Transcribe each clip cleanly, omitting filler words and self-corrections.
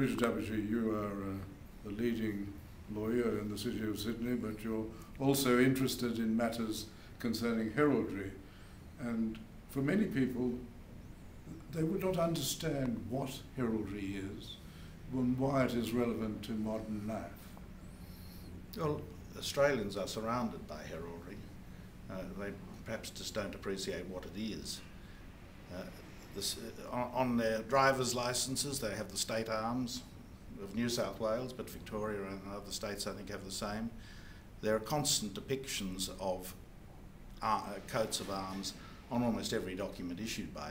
Richard Abergee, you are a leading lawyer in the city of Sydney, but you're also interested in matters concerning heraldry. And for many people, they would not understand what heraldry is and why it is relevant to modern life. Well, Australians are surrounded by heraldry. They perhaps just don't appreciate what it is. On their driver's licences they have the state arms of New South Wales, but Victoria and other states I think have the same. There are constant depictions of coats of arms on almost every document issued by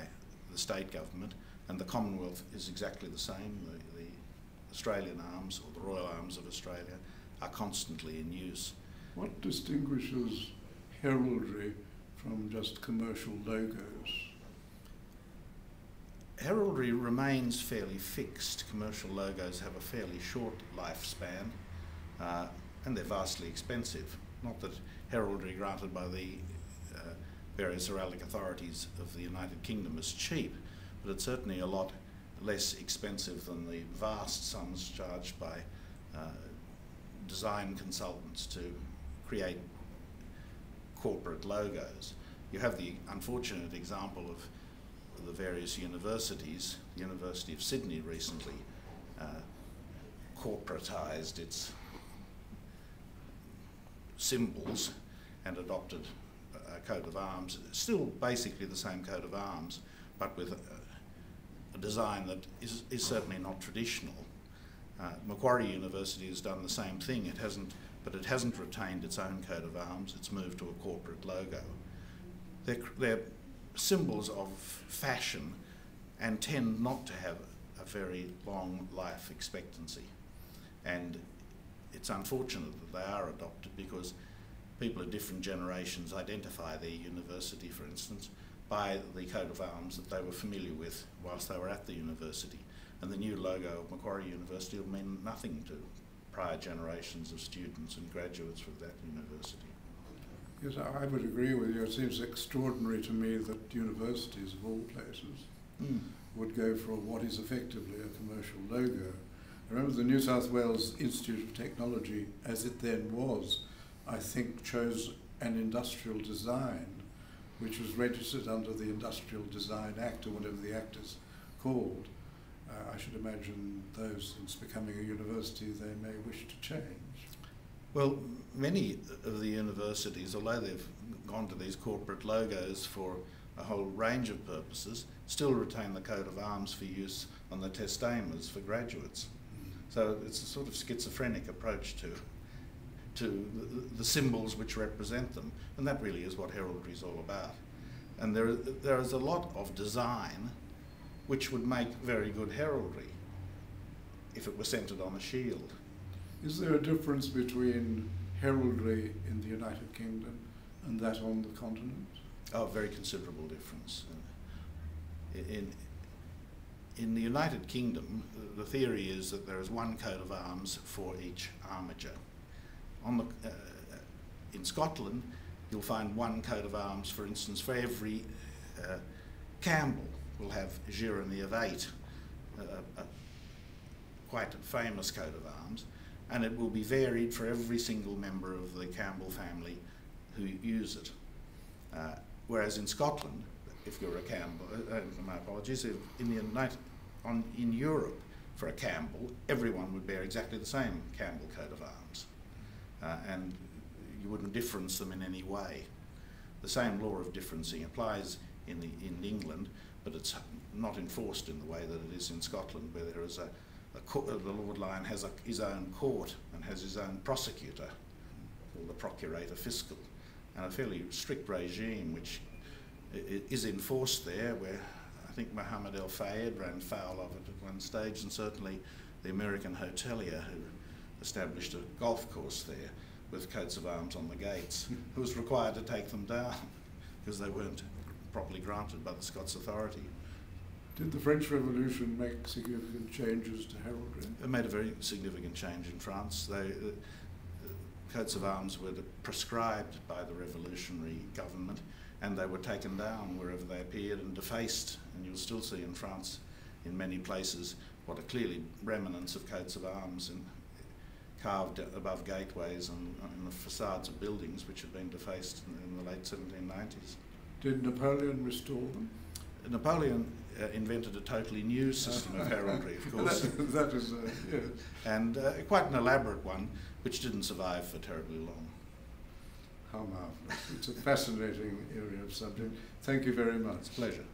the state government, and the Commonwealth is exactly the same. The Australian arms, or the Royal Arms of Australia, are constantly in use. What distinguishes heraldry from just commercial logos? Heraldry remains fairly fixed. Commercial logos have a fairly short lifespan, and they're vastly expensive. Not that heraldry granted by the various heraldic authorities of the United Kingdom is cheap, but it's certainly a lot less expensive than the vast sums charged by design consultants to create corporate logos. You have the unfortunate example of the various universities. The University of Sydney recently corporatised its symbols and adopted a coat of arms, still basically the same coat of arms, but with a design that is certainly not traditional. Macquarie University has done the same thing. But it hasn't retained its own coat of arms. It's moved to a corporate logo. They're symbols of fashion and tend not to have a very long life expectancy. And it's unfortunate that they are adopted, because people of different generations identify their university, for instance, by the coat of arms that they were familiar with whilst they were at the university. And the new logo of Macquarie University will mean nothing to prior generations of students and graduates from that university. Yes, I would agree with you. It seems extraordinary to me that universities of all places would go for what is effectively a commercial logo. I remember the New South Wales Institute of Technology, as it then was, I think chose an industrial design, which was registered under the Industrial Design Act, or whatever the act is called. I should imagine those, since becoming a university, they may wish to change. Well, many of the universities, although they've gone to these corporate logos for a whole range of purposes, still retain the coat of arms for use on the testamers for graduates. So it's a sort of schizophrenic approach to the symbols which represent them, and that really is what heraldry is all about. And there is a lot of design which would make very good heraldry if it were centred on a shield. Is there a difference between heraldry in the United Kingdom and that on the continent? Oh, very considerable difference. In the United Kingdom, the theory is that there is one coat of arms for each armature. In Scotland, you'll find one coat of arms, for instance, for every Campbell will have Girony of 8, a quite famous coat of arms, and it will be varied for every single member of the Campbell family who use it. Whereas in Scotland, if you're a Campbell, my apologies, in Europe, for a Campbell, everyone would bear exactly the same Campbell coat of arms, and you wouldn't difference them in any way. The same law of differencing applies in England, but it's not enforced in the way that it is in Scotland, where there is the Lord Lion has his own court and has his own prosecutor, called the Procurator Fiscal, and a fairly strict regime which is enforced there, where I think Mohammed El Fayed ran foul of it at one stage, and certainly the American hotelier who established a golf course there with coats of arms on the gates, who was required to take them down because they weren't properly granted by the Scots authority. Did the French Revolution make significant changes to heraldry? It made a very significant change in France. Coats of arms were prescribed by the revolutionary government, and they were taken down wherever they appeared and defaced. And you'll still see in France in many places what are clearly remnants of coats of arms and carved above gateways and the facades of buildings which had been defaced in the late 1790s. Did Napoleon restore them? Napoleon invented a totally new system of heraldry, of course. that is, yes. And quite an elaborate one, which didn't survive for terribly long. How marvellous. It's a fascinating area of subject. Thank you very much. It's a pleasure.